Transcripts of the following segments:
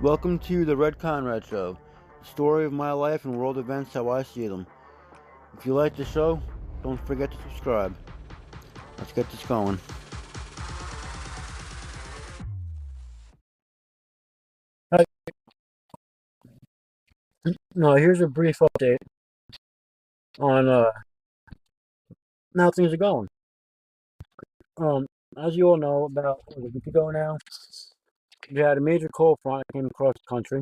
Welcome to the Red Conrad Show, the story of my life and world events how I see them. If you like the show, don't forget to subscribe. Let's get this going. No, here's a brief update on how things are going. As you all know, about a week ago now, we had a major cold front that came across the country.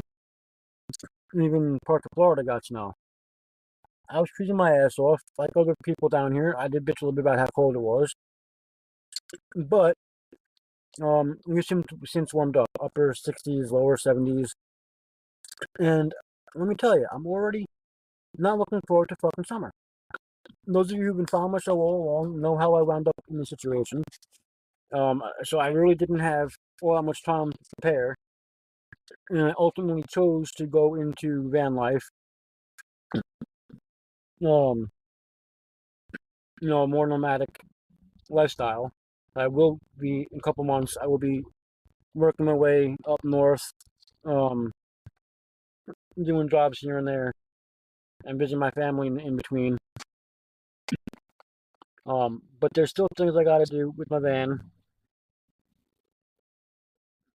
Even parts of Florida got snow. I was freezing my ass off, like other people down here. I did bitch a little bit about how cold it was, but we since warmed up, upper 60s, lower 70s, and let me tell you, I'm already not looking forward to fucking summer. Those of you who've been following my show all along know how I wound up in this situation. So I really didn't have all that much time to prepare, and I ultimately chose to go into van life. Um, more nomadic lifestyle. I will be in a couple months. I will be working my way up north, um, doing jobs here and there, and visiting my family in between. But there's still things I got to do with my van,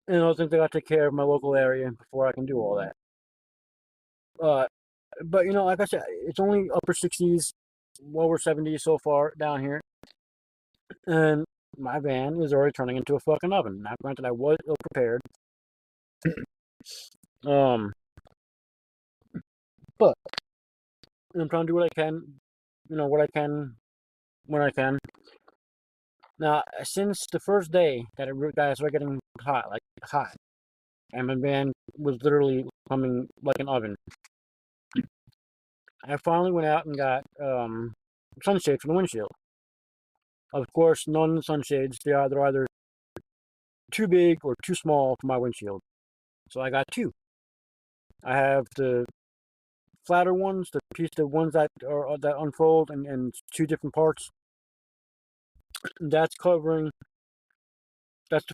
and other things I got to take care of my local area before I can do all that. But like I said, it's only upper 60s, lower 70s so far down here, and my van is already turning into a fucking oven. Now, granted, I was ill prepared, um, but I'm trying to do what I can, what I can when I can. Now, since the first day that I started getting hot, and my van was literally coming like an oven, I finally went out and got sunshades for the windshield. Of course, none of the sunshades, they're either too big or too small for my windshield. So I got two. I have the flatter ones, the ones that unfold in two different parts. That's the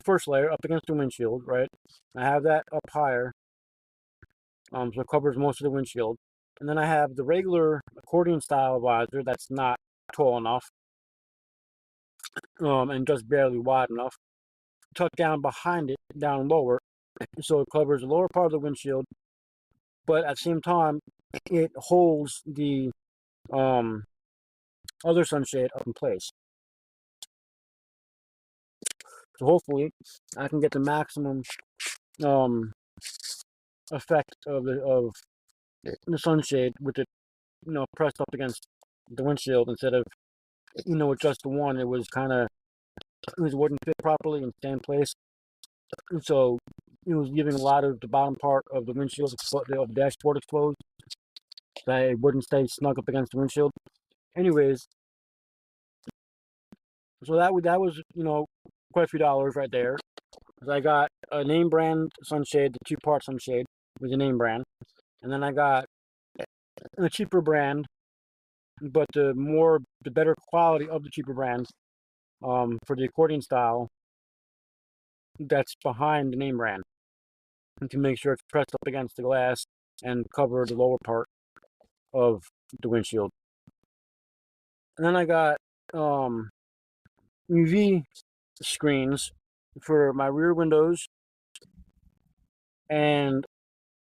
first layer up against the windshield, right? I have that up higher, so it covers most of the windshield. And then I have the regular accordion style visor that's not tall enough, and just barely wide enough, tucked down behind it, down lower, so it covers the lower part of the windshield, but at the same time, it holds the other sunshade up in place. So hopefully, I can get the maximum effect of the sunshade with it, pressed up against the windshield instead of, with just the one. It wouldn't fit properly and stay in place. And so it was giving a lot of the bottom part of the windshield of the dashboard exposed. That it wouldn't stay snug up against the windshield. Anyways, so that was quite a few dollars right there. I got a name brand sunshade, the two-part sunshade with a name brand, and then I got a cheaper brand, but the better quality of the cheaper brand, for the accordion style that's behind the name brand, and to make sure it's pressed up against the glass and cover the lower part of the windshield. And then I got UV screens for my rear windows and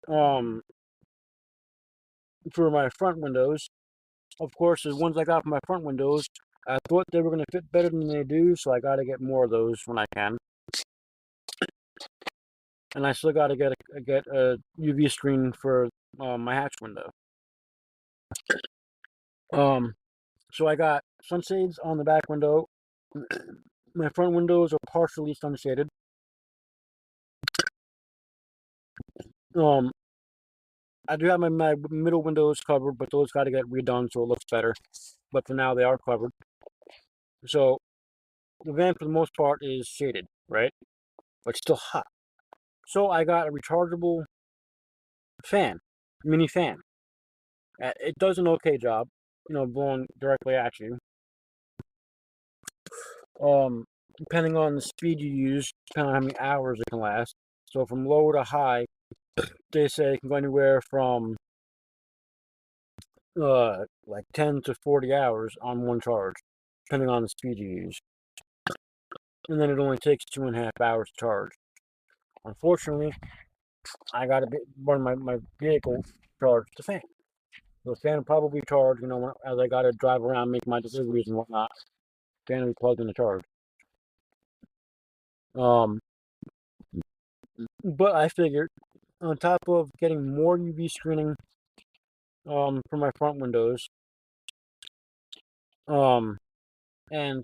for my front windows. Of course, the ones I got for my front windows, I thought they were going to fit better than they do, so I got to get more of those when I can. And I still got to get a UV screen for my hatch window. So I got sunshades on the back window. My front windows are partially sunshaded. I do have my middle windows covered, but those got to get redone so it looks better. But for now, they are covered. So the van, for the most part, is shaded, right? But still hot. So I got a rechargeable fan, mini fan. It does an okay job, blowing directly at you. Depending on the speed you use, depending on how many hours it can last. So from low to high, They say it can go anywhere from like 10 to 40 hours on one charge, depending on the speed you use. And then it only takes 2.5 hours to charge. Unfortunately, I got to run my vehicle charge the fan. The fan will probably charge, as I got to drive around, make my deliveries and whatnot. Fan will be plugged in the charge. But I figured, on top of getting more UV screening for my front windows, and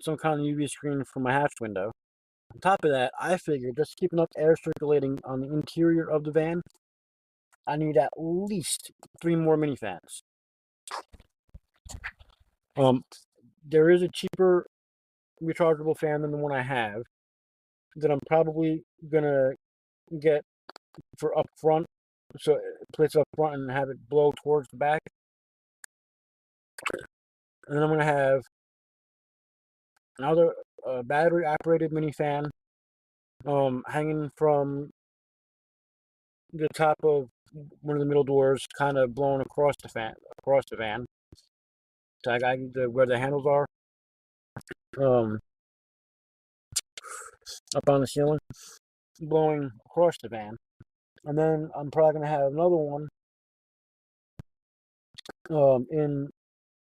some kind of UV screen for my hatch window. On top of that, I figured just keep enough air circulating on the interior of the van, I need at least 3 more mini fans. There is a cheaper rechargeable fan than the one I have that I'm probably gonna get for up front, so place it up front and have it blow towards the back. And then I'm gonna have another battery operated mini fan hanging from the top of one of the middle doors, kind of blowing across the van. So I got where the handles are, up on the ceiling, blowing across the van. And then I'm probably gonna have another one in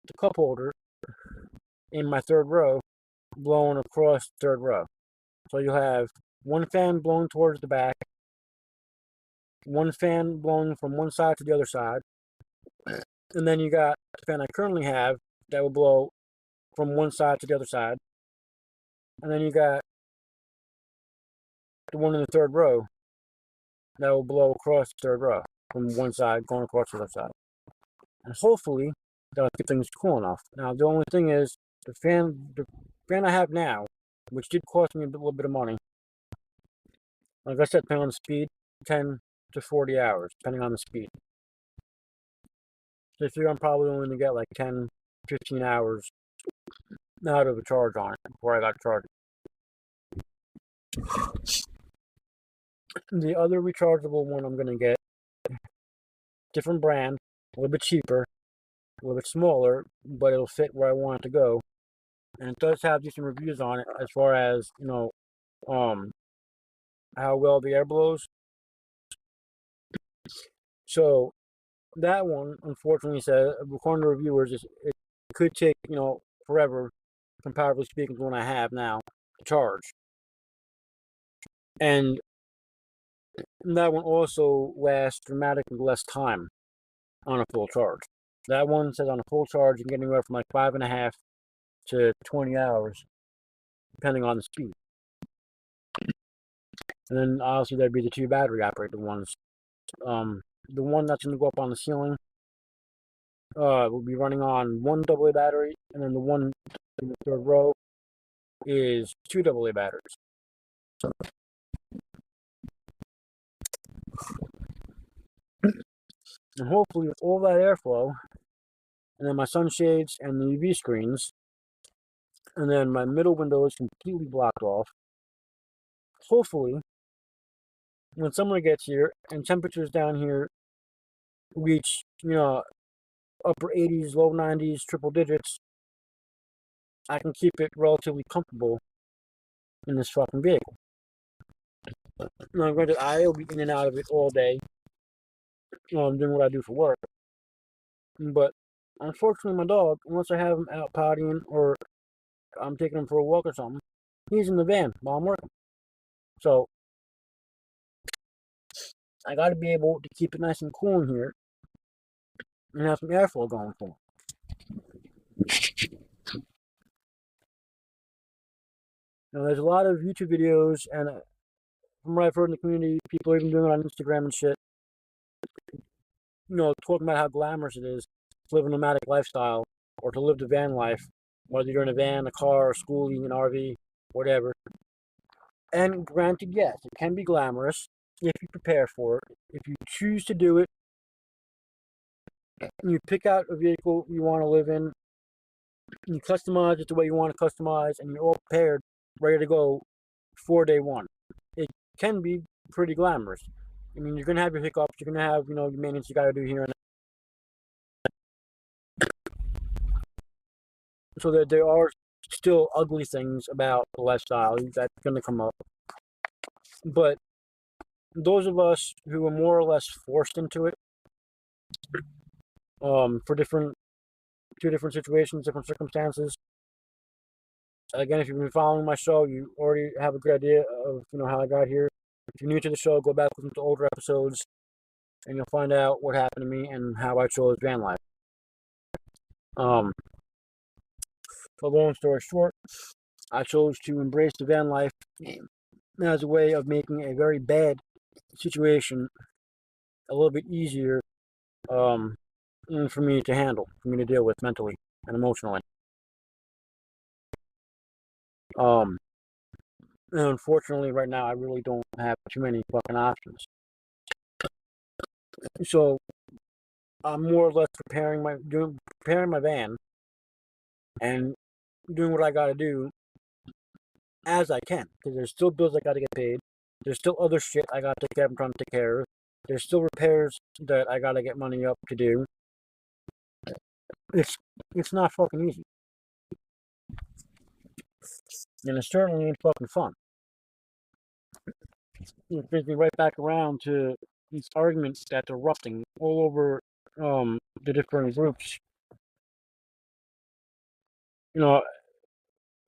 the cup holder in my third row, blowing across the third row. So you'll have one fan blowing towards the back, one fan blowing from one side to the other side, and then you got the fan I currently have that will blow from one side to the other side, and then you got the one in the third row that will blow across the third row from one side going across the other side. And hopefully that'll keep things cool enough. Now the only thing is the fan I have now, which did cost me a little bit of money, like I said, depending on the speed, 10 to 40 hours, depending on the speed. So I figure I'm probably only going to get like 10, 15 hours out of a charge on it before I got charged. The other rechargeable one I'm going to get, different brand, a little bit cheaper, a little bit smaller, but it'll fit where I want it to go. And it does have decent reviews on it as far as, how well the air blows. So that one, unfortunately, said, according to reviewers, it could take, forever, comparatively speaking, to the one I have now, to charge. And that one also lasts dramatically less time on a full charge. That one says on a full charge, you can get anywhere from like 5.5 to 20 hours, depending on the speed. And then obviously there'd be the 2 battery operated ones. The one that's going to go up on the ceiling will be running on 1 AA battery, and then the one in the third row is 2 AA batteries. And hopefully with all that airflow, and then my sunshades and the UV screens, and then my middle window is completely blocked off, hopefully when summer gets here and temperatures down here reach, upper 80s, low 90s, triple digits, I can keep it relatively comfortable in this fucking vehicle. Now, granted, I'll be in and out of it all day, doing what I do for work. But unfortunately, my dog, unless I have him out pottying or I'm taking him for a walk or something, he's in the van while I'm working. So I got to be able to keep it nice and cool in here and have some airflow going for him. Now, there's a lot of YouTube videos, and from what I've heard in the community, people are even doing it on Instagram and shit, talking about how glamorous it is to live a nomadic lifestyle or to live the van life, whether you're in a van, a car, a schoolie, an RV, whatever. And granted, yes, it can be glamorous if you prepare for it. If you choose to do it, you pick out a vehicle you want to live in, you customize it the way you want to customize, and you're all prepared, ready to go for day one. It can be pretty glamorous. I mean, you're gonna have your hiccups. You're gonna have, your maintenance you gotta do here and there. So that there are still ugly things about the lifestyle that's gonna come up. But those of us who are more or less forced into it, for two different situations, different circumstances. Again, if you've been following my show, you already have a good idea of how I got here. If you're new to the show, go back listen to older episodes, and you'll find out what happened to me and how I chose VanLife. So long story short, I chose to embrace the VanLife as a way of making a very bad situation a little bit easier for me to handle, for me to deal with mentally and emotionally. And unfortunately, right now, I really don't have too many fucking options. So I'm more or less preparing my van and doing what I got to do as I can, because there's still bills I got to get paid. There's still other shit I got to take care of. I'm trying to take care of. There's still repairs that I got to get money up to do. It's not fucking easy, and it certainly ain't fucking fun. It brings me right back around to these arguments that's erupting all over the different groups.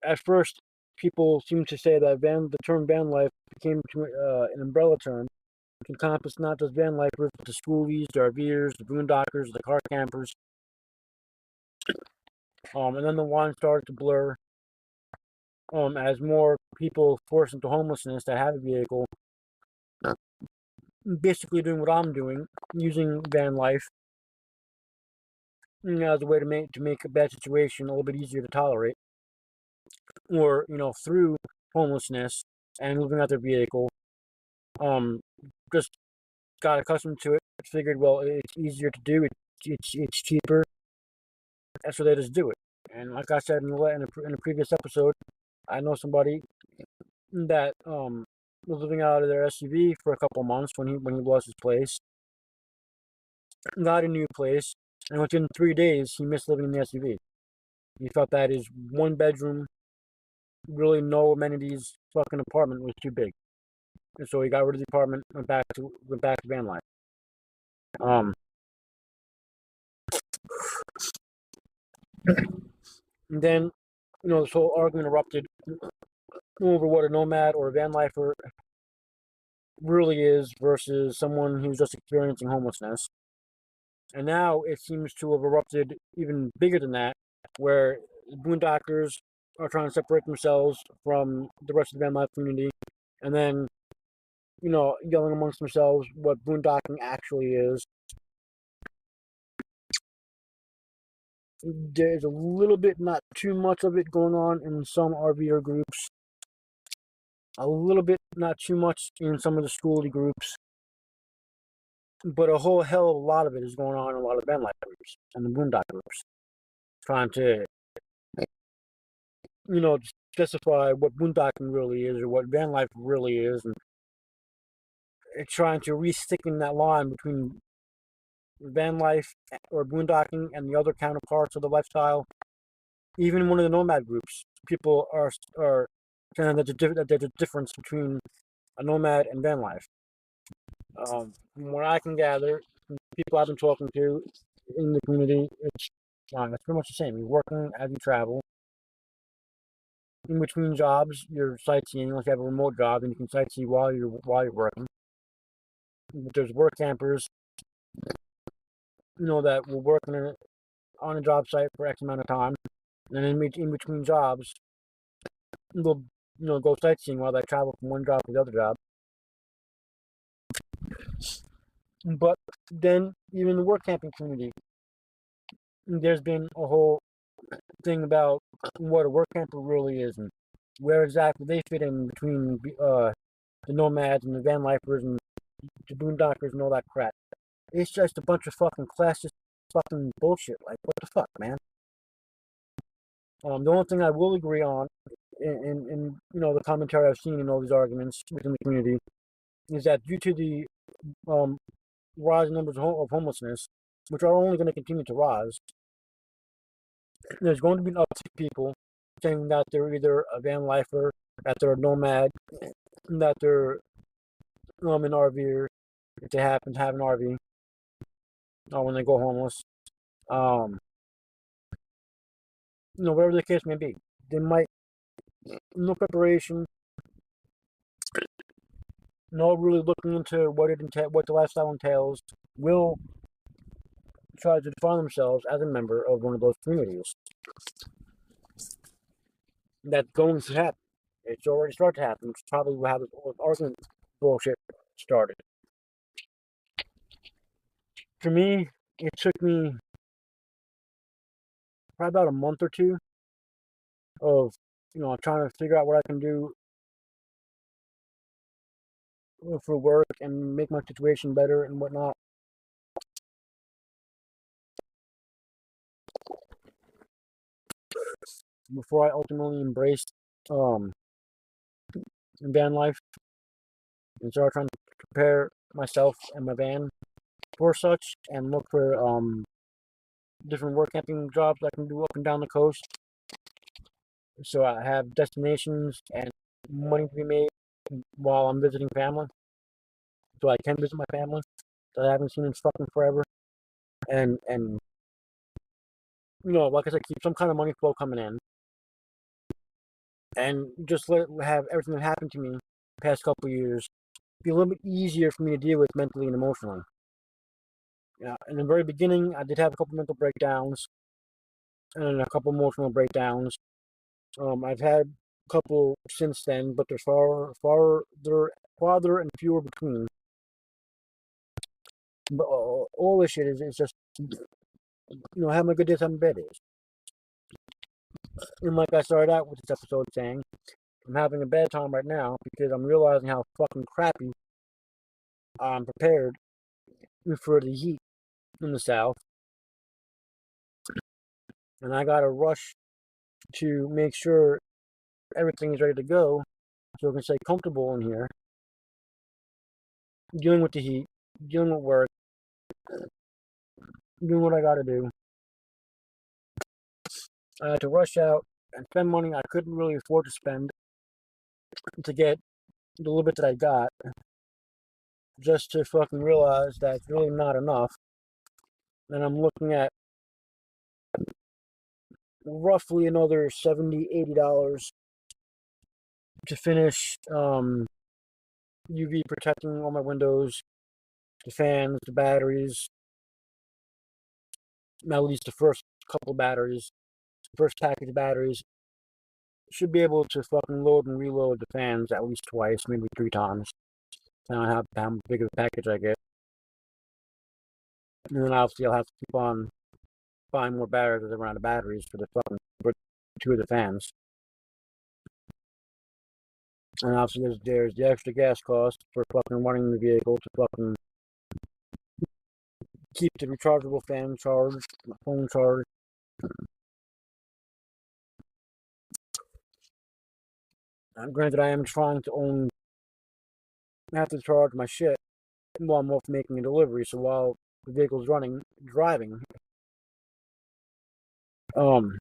At first, people seem to say that the term van life became an umbrella term to encompass not just van lifers, but the schoolies, the RVers, the boondockers, the car campers. And then the line started to blur as more people forced into homelessness that have a vehicle, basically doing what I'm doing, using van life as a way to make a bad situation a little bit easier to tolerate, or through homelessness and living out their vehicle, just got accustomed to it. Figured, well, it's easier to do. It's cheaper, and so they just do it. And like I said in a previous episode, I know somebody that was living out of their SUV for a couple months when he lost his place, got a new place, and within 3 days he missed living in the SUV. He felt that his one bedroom, really no amenities, fucking apartment was too big, and so he got rid of the apartment, went back to van life. And then, this whole argument erupted over what a nomad or a van lifer really is versus someone who's just experiencing homelessness. And now it seems to have erupted even bigger than that, where boondockers are trying to separate themselves from the rest of the van life community, and then, yelling amongst themselves what boondocking actually is. There's a little bit, not too much of it going on in some RVer groups. A little bit, not too much in some of the schoolie groups. But a whole hell of a lot of it is going on in a lot of van life groups and the boondock groups. Trying to, specify what boondocking really is or what van life really is. And it's trying to re-sticken that line between van life or boondocking and the other counterparts of the lifestyle. Even one of the nomad groups, people are saying that there's a difference between a nomad and van life. From what I can gather, from people I've been talking to in the community, it's pretty much the same. You're working as you travel. In between jobs, you're sightseeing. Unless you have a remote job, and you can sightsee while you're working. But there's work campers, that will work on a job site for X amount of time, and then in between jobs, they'll go sightseeing while they travel from one job to the other job. But then, even the work camping community, there's been a whole thing about what a work camper really is and where exactly they fit in between the nomads and the van lifers and the boondockers and all that crap. It's just a bunch of fucking classist fucking bullshit. Like, what the fuck, man? The only thing I will agree on in the commentary I've seen in all these arguments within the community is that due to the rising numbers of homelessness, which are only going to continue to rise. There's going to be an uptick of people saying that they're either a VanLifer, that they're a nomad, that they're an RVer, if they happen to have an RV, or when they go homeless. Whatever the case may be, they might, no preparation, no really looking into what the lifestyle entails, will try to define themselves as a member of one of those communities. That's going to happen. It's already started to happen. It's probably how this argument bullshit started. For me, it took me probably about a month or two of, trying to figure out what I can do for work and make my situation better and whatnot. Before I ultimately embraced van life and started trying to prepare myself and my van for such and look for different work camping jobs I can do up and down the coast. So I have destinations and money to be made while I'm visiting family. So I can visit my family that I haven't seen in fucking forever. And like I said, keep some kind of money flow coming in. And just let it have everything that happened to me the past couple of years be a little bit easier for me to deal with mentally and emotionally. Yeah, in the very beginning, I did have a couple mental breakdowns and a couple emotional breakdowns. I've had a couple since then, but there's farther and fewer between. But all this shit is just, having a good days, having bad days. And like I started out with this episode saying, I'm having a bad time right now because I'm realizing how fucking crappy I'm prepared for the heat in the South. And I gotta rush to make sure everything is ready to go so I can stay comfortable in here, dealing with the heat, dealing with work, doing what I gotta do. I had to rush out and spend money I couldn't really afford to spend to get the little bit that I got, just to fucking realize that it's really not enough. And I'm looking at roughly another $70, $80 to finish UV protecting all my windows, the fans, the batteries, at least the first couple batteries, first package of batteries. Should be able to fucking load and reload the fans at least twice, maybe 3 times. Depending on how big of a package I get. And then obviously I'll have to keep on buying more batteries around the batteries for 2 of the fans. And obviously there's the extra gas cost for fucking running the vehicle to fucking keep the rechargeable fan charged, my phone charged. Granted, I am trying to have to charge my shit while I'm off making a delivery, so while the vehicle's driving, trying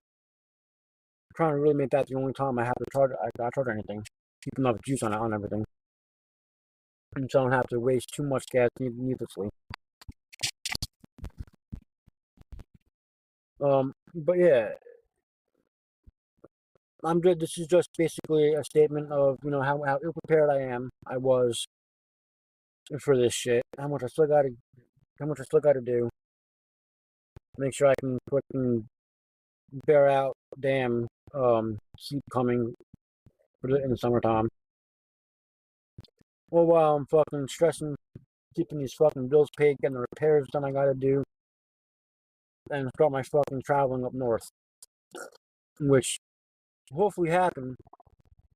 to really make that the only time I have to charge anything, keep enough juice on everything, and so I don't have to waste too much gas needlessly. But yeah, this is just basically a statement of, how ill prepared I was for this shit, how much I still gotta do. Make sure I can fucking bear out heat coming in the summertime. Well, while I'm fucking stressing, keeping these fucking bills paid, getting the repairs done I gotta do, and start my fucking traveling up north, which hopefully happen,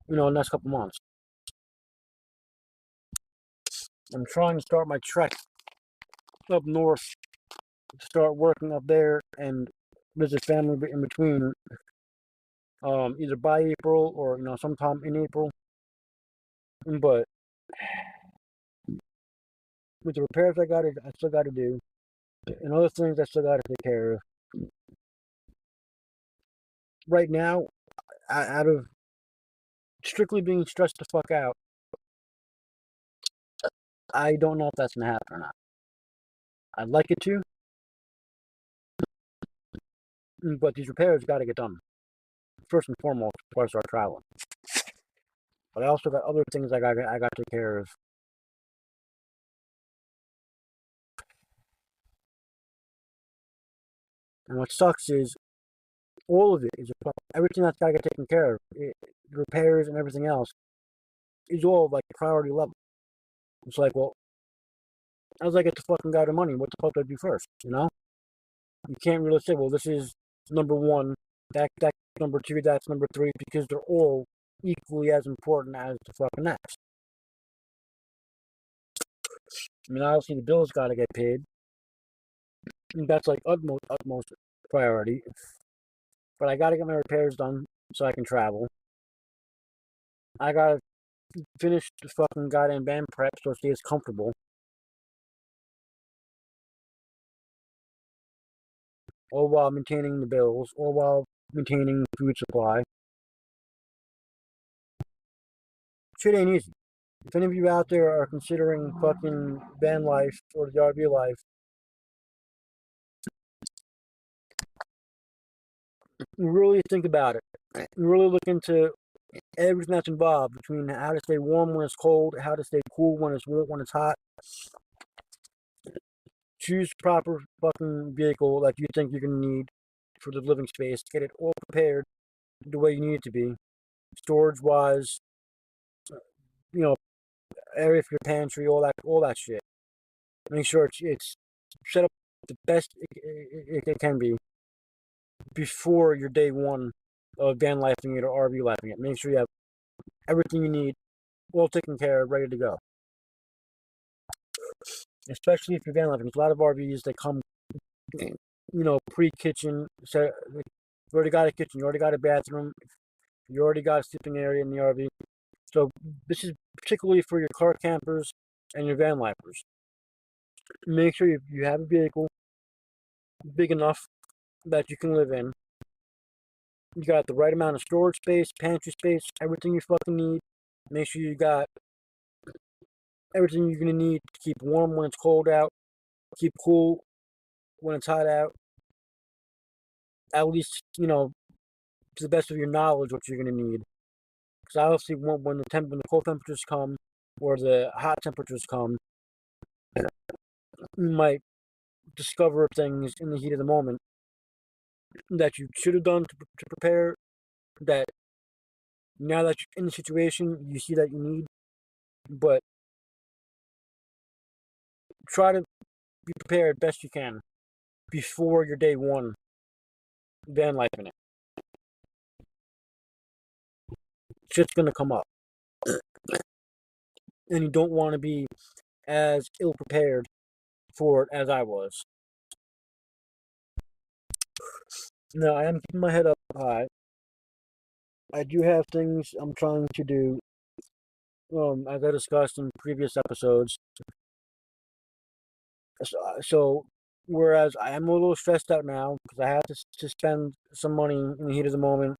in the next couple months. I'm trying to start my trek up north, start working up there, and visit family in between, either by April or sometime in April. But with the repairs I still gotta do, and other things I still gotta take care of. Right now, out of strictly being stressed the fuck out, I don't know if that's gonna happen or not. I'd like it to, but these repairs gotta get done. First and foremost before I start traveling. But I also got other things I got to take care of. And what sucks is all of it is everything that's got to get taken care of, repairs and everything else, is all like priority level. It's like, well, as I get the fucking goddamn money, what the fuck do I do first? You know, you can't really say, well, this is number one, that's number two, that's number three, because they're all equally as important as the fucking next. I mean, obviously the bills got to get paid. And that's like utmost priority. But I got to get my repairs done so I can travel. I got to finish the fucking goddamn band prep so it stays comfortable. All while maintaining the bills, all while maintaining food supply. Shit ain't easy. If any of you out there are considering fucking van life or the RV life, really think about it. Really look into everything that's involved between how to stay warm when it's cold, how to stay cool when it's hot. Choose proper fucking vehicle that you think you're gonna need for the living space. Get it all prepared the way you need it to be, storage wise. You know, area for your pantry, all that shit. Make sure it's set up the best it can be before your day one of van lifing it or RV lifing it. Make sure you have everything you need all taken care of, ready to go. Especially if you're van lifing. There's a lot of RVs that come, pre-kitchen. So you already got a kitchen, you already got a bathroom, you already got a sleeping area in the RV. So this is particularly for your car campers and your van lifers. Make sure you have a vehicle big enough that you can live in. You got the right amount of storage space, pantry space, everything you fucking need. Make sure you got everything you're gonna need to keep warm when it's cold out, keep cool when it's hot out. At least, to the best of your knowledge, what you're gonna need. Because obviously, when the cold temperatures come or the hot temperatures come, you might discover things in the heat of the moment that you should have done to prepare. That now that you're in the situation, you see that you need, but try to be prepared best you can before your day one van life in it. Shit's gonna come up, and you don't want to be as ill prepared for it as I was. Now, I am keeping my head up high. I do have things I'm trying to do, as I discussed in previous episodes. So whereas I am a little stressed out now because I have to spend some money in the heat of the moment,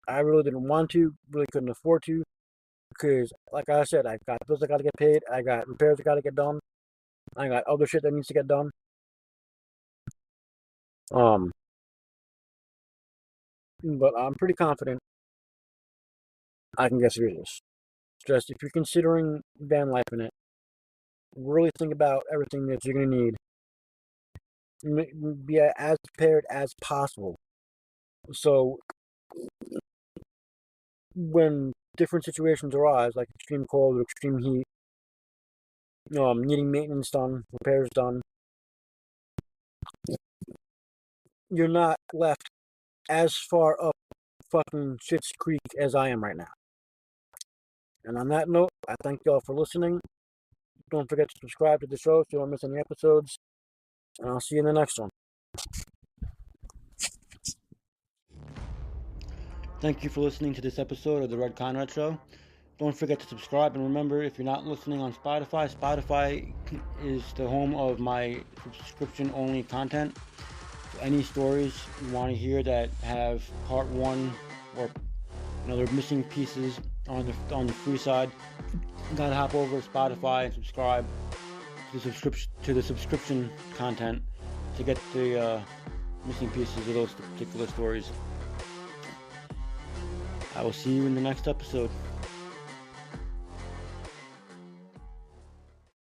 I really didn't want to, really couldn't afford to, because like I said, I got bills that got to get paid, I got repairs that got to get done, I got other shit that needs to get done. But I'm pretty confident I can get through this. Just if you're considering van life in it, really think about everything that you're gonna need. Be as prepared as possible. So when different situations arise, like extreme cold or extreme heat, needing maintenance done, repairs done, you're not left as far up fucking shit's creek as I am right now. And on that note, I thank y'all for listening. Don't forget to subscribe to the show so you don't miss any episodes. And I'll see you in the next one. Thank you for listening to this episode of The Red Conrad Show. Don't forget to subscribe, and remember, if you're not listening on Spotify, Spotify is the home of my subscription-only content. So any stories you want to hear that have part 1 or they're missing pieces on the free side, you gotta hop over to Spotify and subscribe to the subscription content to get the missing pieces of those particular stories. I will see you in the next episode.